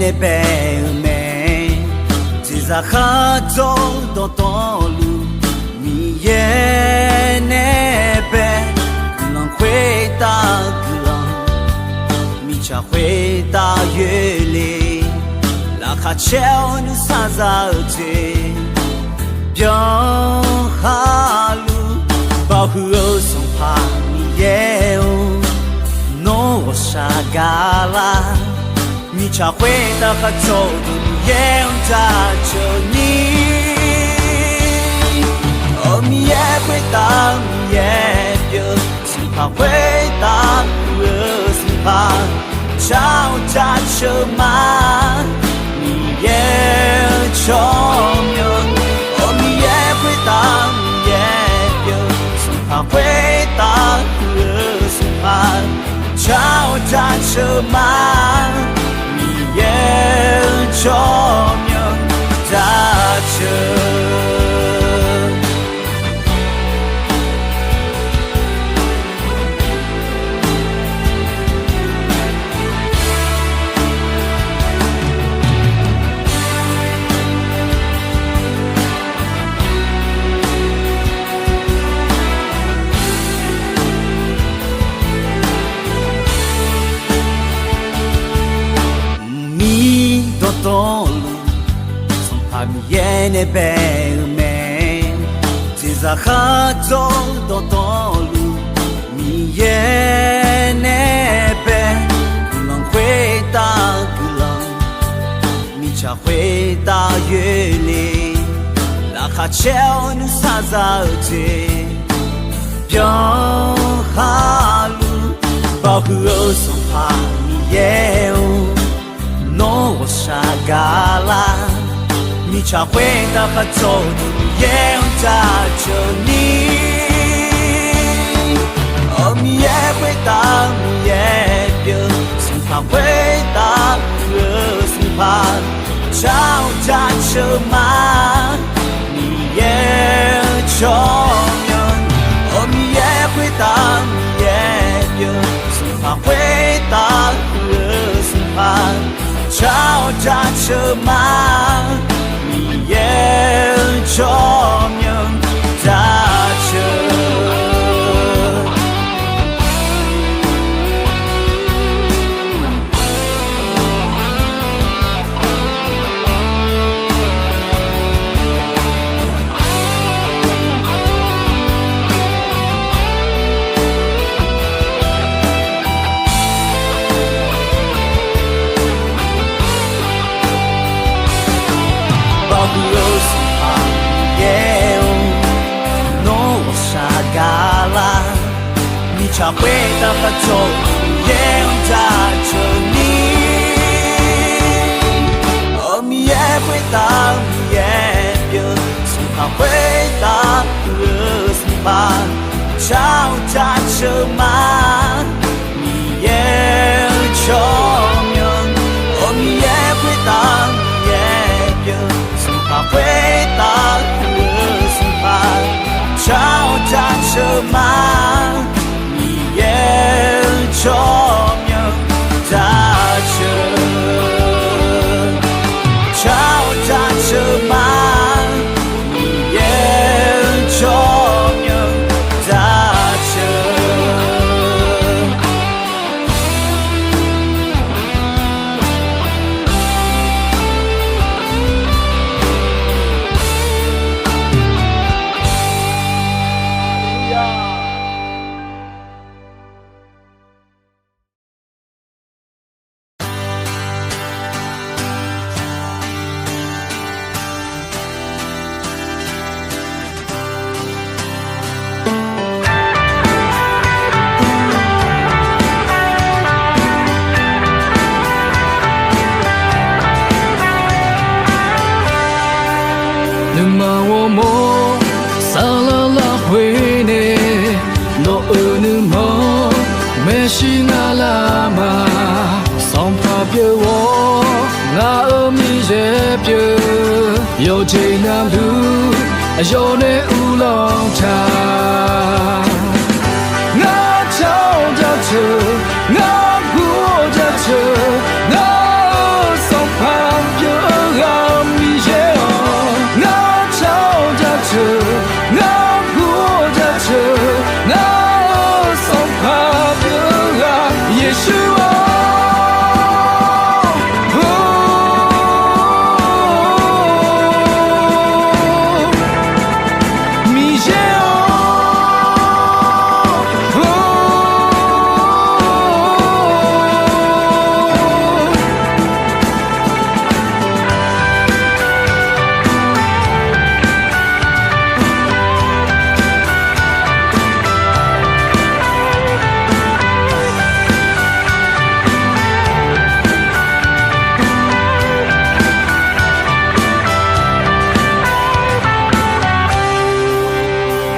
ne be me Tiza khato do tolu mi ye ne be Kulan kwe ta kulan mi cha kwe ta yue le La kha cheo nu sa za te Bian halu Ba hu o song pa mi ye o No wo sha ga la你茶会的喝酒的你也用着着你，哦，你也会当你也有，心怕会当我心怕，吵架车嘛，你也聪明，哦，你也会当你也有，心怕会当我心怕，吵架车嘛。也聪明大车。Tolu, son pamiye ne be me, tiza khato do tolu, miye ne be, kulan kwe ta kulan, mi cha kwe ta yue le, la kha cheo nu sa za te, bian halu, ba hu o son pamiye o. No我傻嘎啦，你茶会的喝酒的你也用着着你，哦你也会当你也有，心怕会当和心怕，吵架车嘛，你也聪明，哦你也会当你也有，心怕会当和心怕。吵架车嘛，你也聪明大车。你茶会的喝酒也用着着你，哦你也会当你也有，心怕会当和心怕，吵架车嘛，你也聪明，哦你也会当你也有，心怕会当和心怕，吵架车嘛。也聪明大车，吵架车嘛，你也聪明大车。是那拉玛，桑帕别我，那阿米热别，有这那路，有那乌龙茶，那吵架车，那过家车，那桑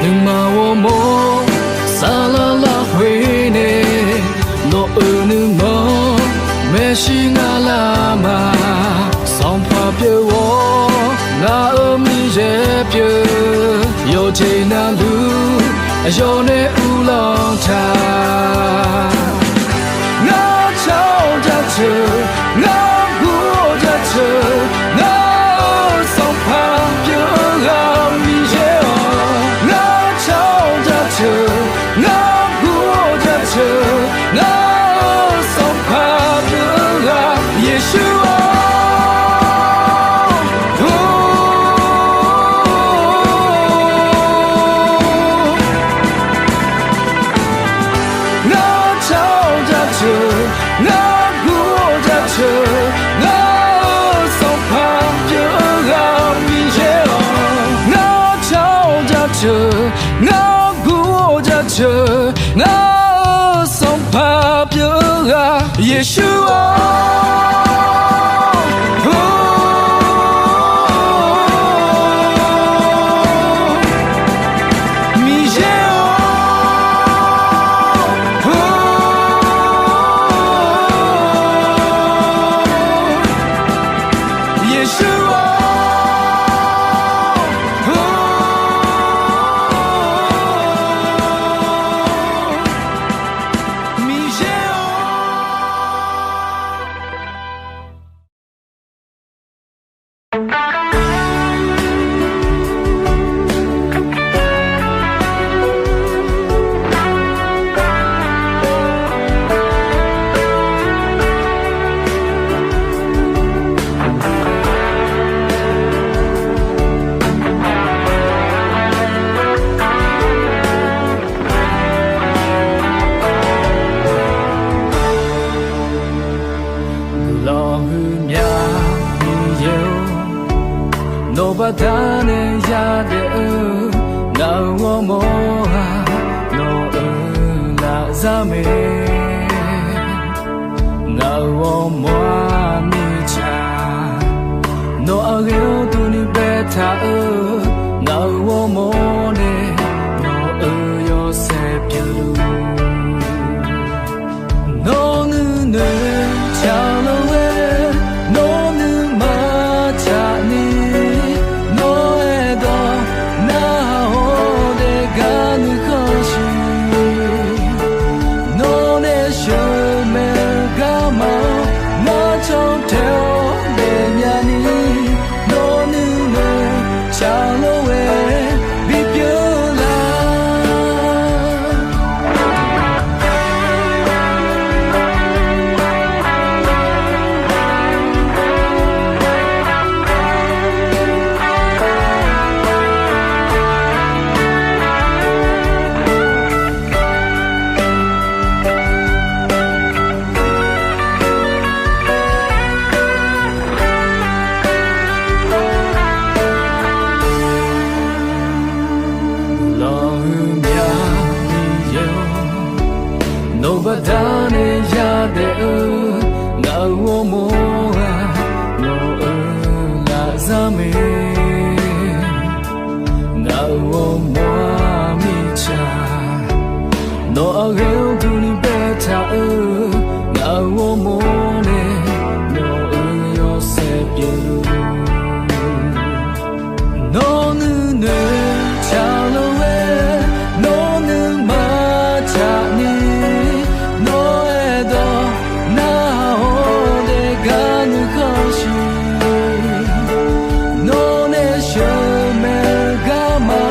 你骂我梦，沙拉拉回呢，诺尔你梦，没西阿拉玛，桑帕别我，那尔米也别，有这那路，有那乌浪塔，那吵架车，那过家车，那。那桑帕别啊，耶稣啊，米耶啊，耶稣啊。Nobadane yade na womo no la zame na womo mi cha no agyo tu ni beta na womo ne no yo se pyu no ne cha lo we no ne ma cha ni Nobadane yade na womo no la zame na womo mi cha no agyo tu ni beta na womo ne no yo se pyu no ne cha lo we no ne ma cha ni No ne sheme gama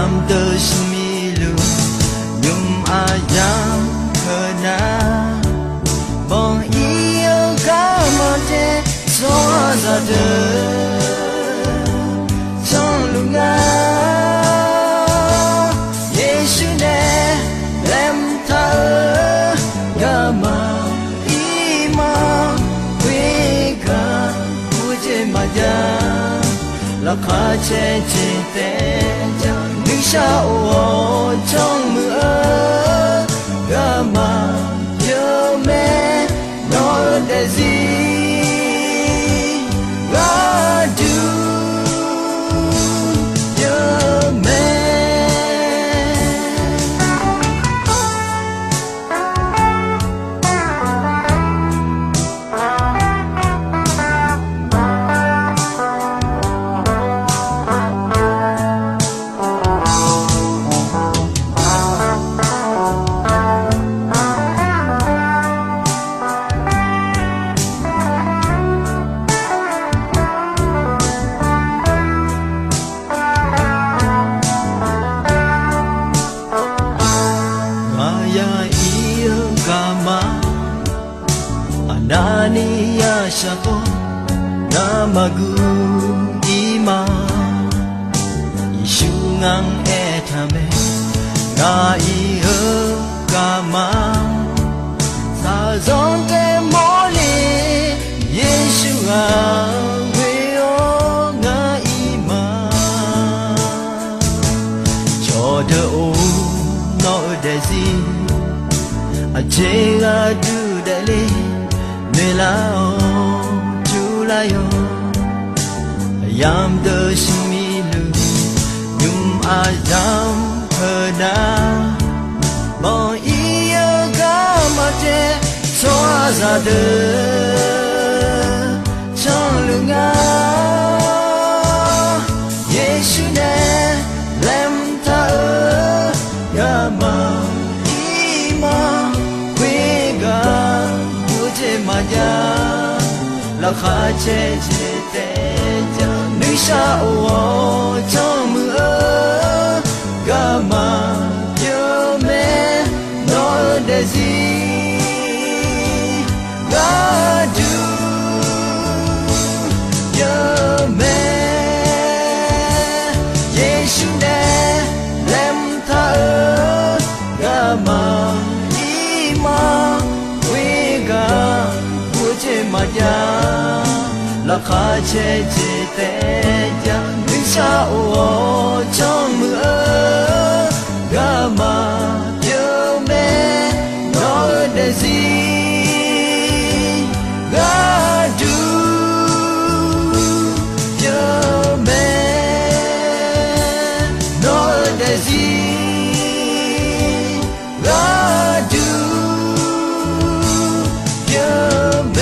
yam tơ mi lu nhung a yam khờ na bong yêu ca mà thế gió ra đời trong lung nga Giêsu nè lem thơ ga mà ý mà quê ga u chế mà ya là khá chế chế tế chẳng nước sao ô trong mưa ga mà nhớ mẹ nói để gì ga du nhớ mẹ Anania shapo namagu ima Isungang etame ga iyo kama sa zonte mole Yeshua weo nga ima Choda o no desi Ajega du dale Nelao chulayo Ayam tơ mi lu nhung ayam hana Bong iya ga ma te soa ra đời trong lưng nga Giêsu nè lem thơ ga ma i ma quê ga mà ya là khá chế chế tế chẳng nước sao ô trong mưa ga mà nhớ mẹ nói để gì ga du nhớ mẹ Giêsu nè lem thơ ga mà i ma quê ga mà ya là khá chế chế tế chẳng nước sao ô trong mưa ga mà nhớ mẹ nói để gì ga du nhớ mẹ nói để gì ga du nhớ mẹ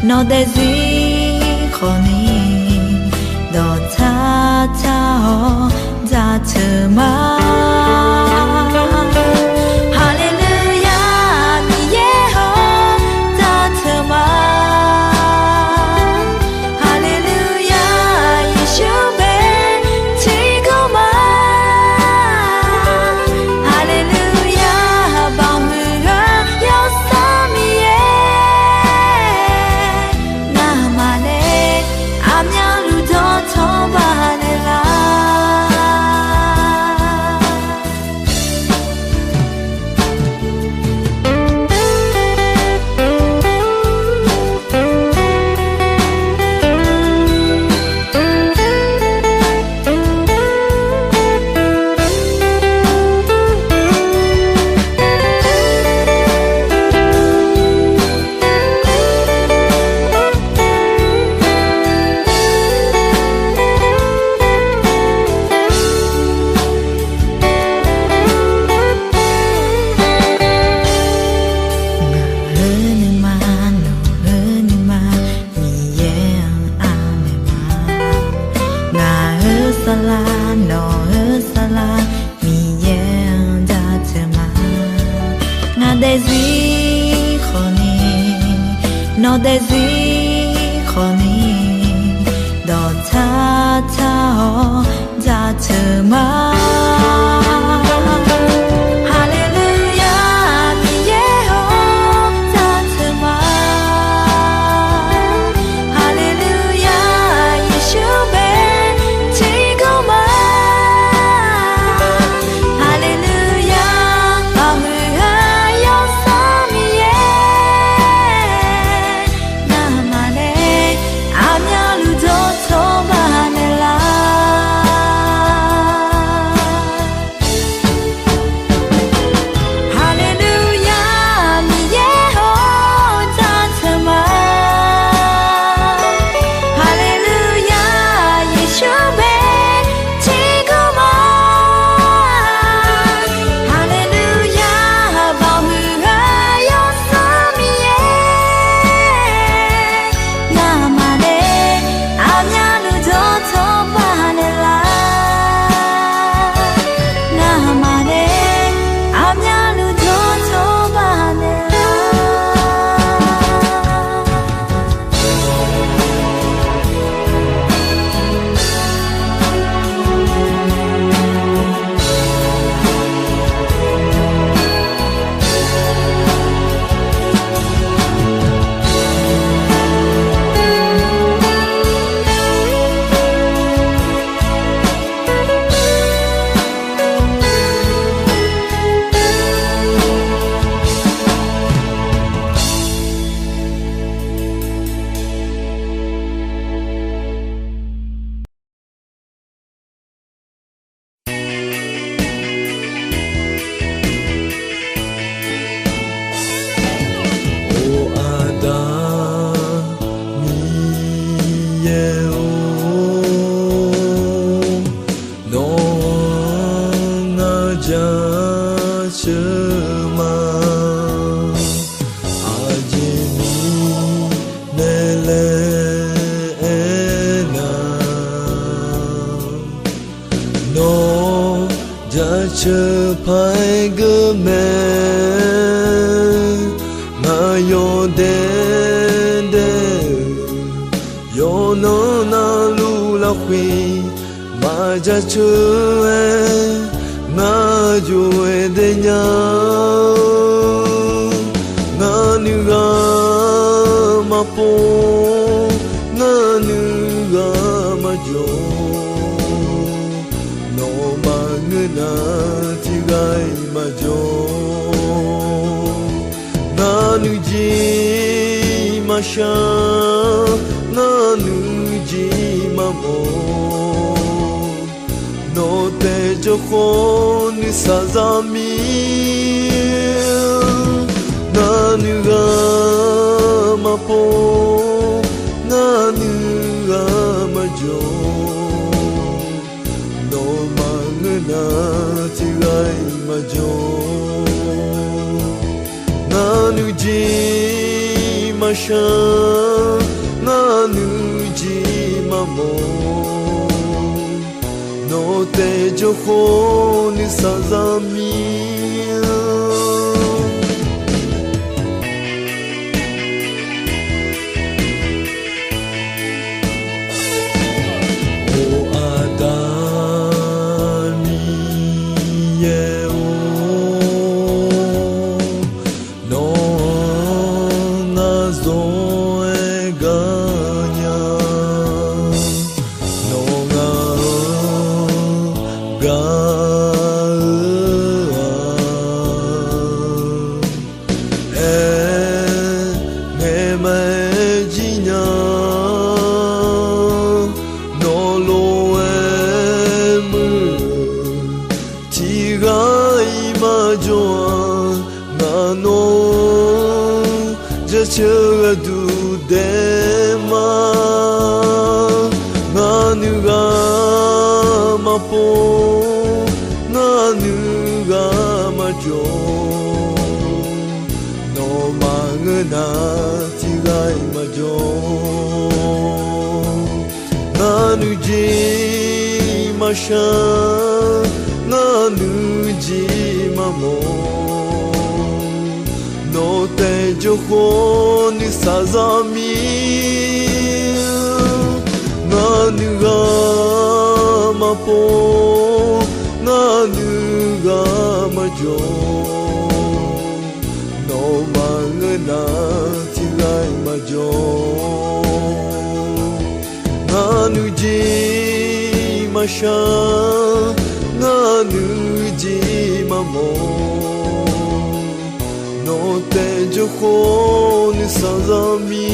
nó để gì khó ni đó cha cha ho ra chờ mà Hallelujah ni Yeho ra chờ mà Hallelujah Yeshua be chỉ có mà Hallelujah bao người yêu sa mi ye la no sala mi yen da tema nga de zui khoni no de zui khoni do cha cha ho da tema chờ phải gỡ mẹ mà yo đến đến yo nó na lu la huy mà cha chờ na yo de nhau na nu ga ma po na nu ga ma jo na ti gai ma jo na nu ji ma sha na nu ji ma mo no te jo ko ni sa za mi na nu ga ma po na nu ga ma jo na ti gai ma jo na nu ji ma sha na nu ji ma mo no te jo ho ni sa za mi chưa đủ để mà nganu ga ma po nganu ga ma jo no ma ngana ti gai ma jo nganu ji ma sha nga nu ji ma mo no te jo ho ni sa za mi nga nu ga ma po nga nu ga ma jo no ma na ti gai ma jo nga nu ji ma sha nga nu ji ma mo no te jo ho ni sa za mi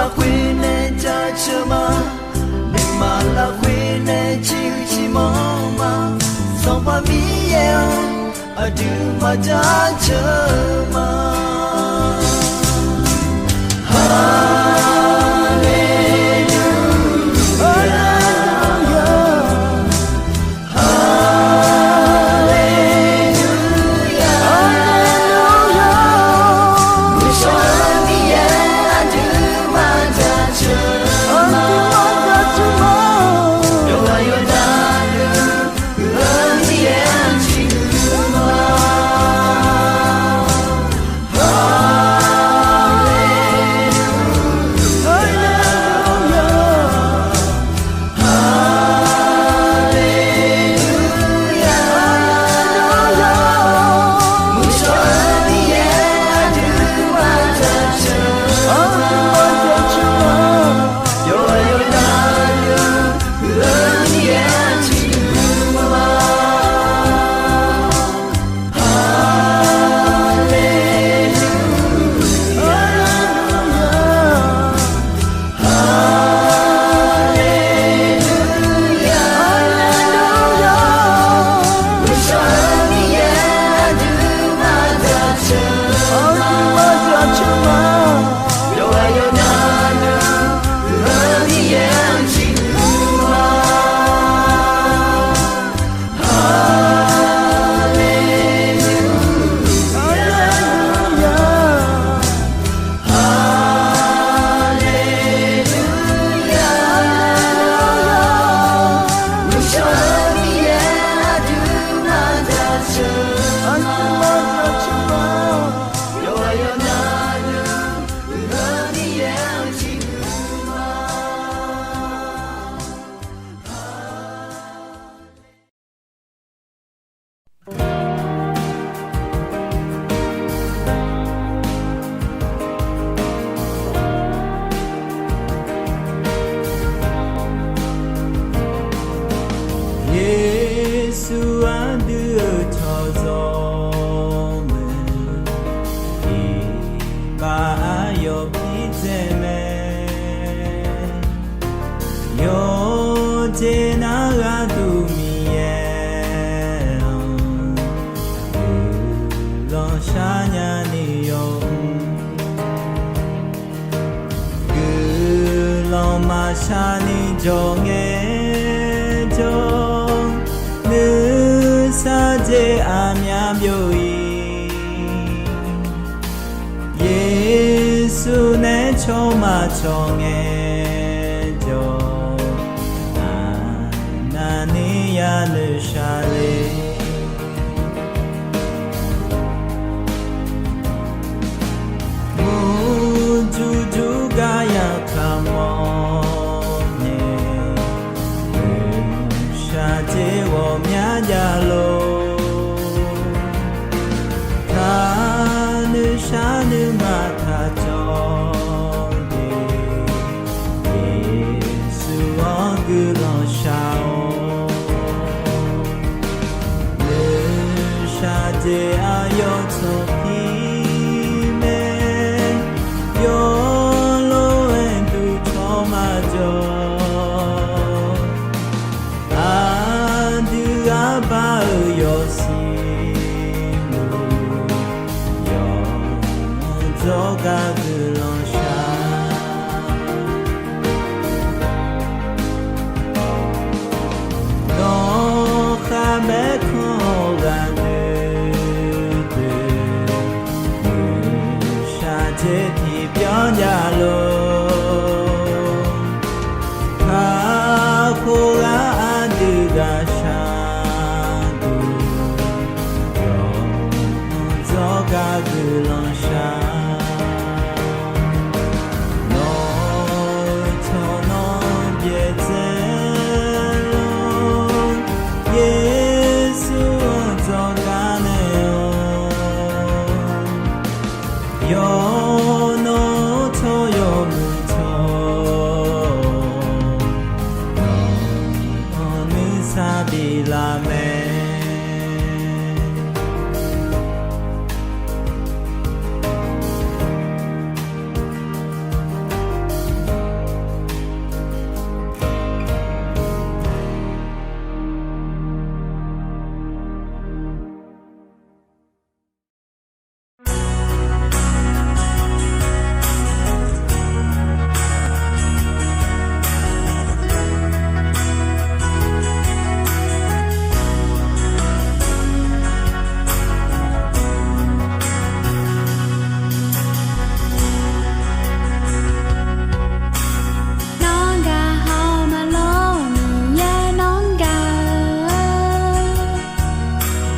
la queen cha chama ma la queen chi chi mama so pa mi ye adu ma cha chama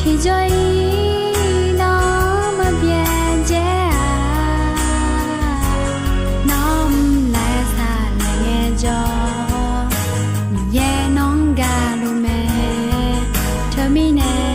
thì cho ý nó mà biết chế nó lại xa lại nghe cho mình nghe nón gà luôn mẹ thơ mi nè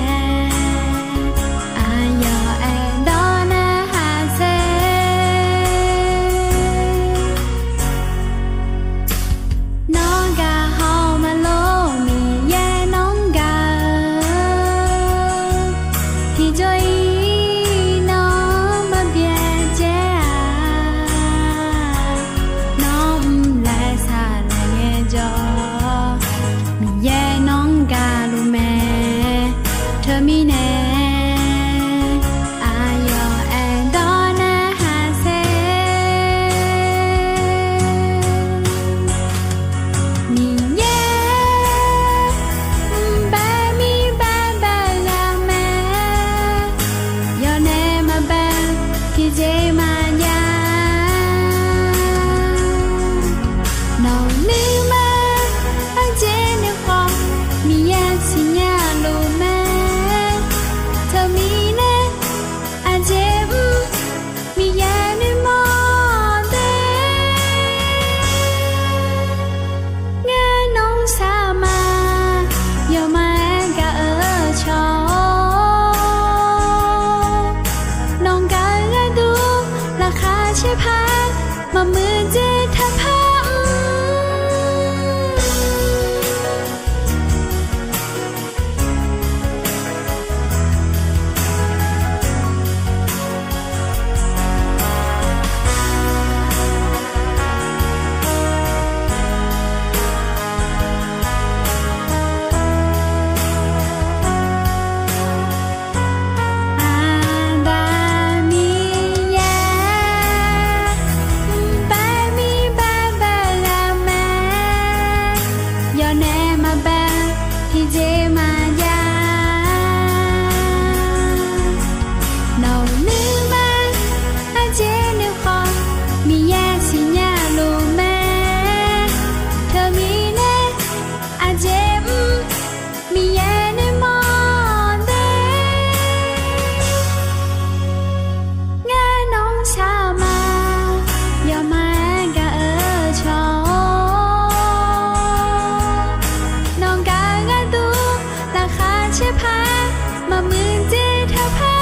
mà mưa dễ thắp hăng mà mưa dễ thắp hăng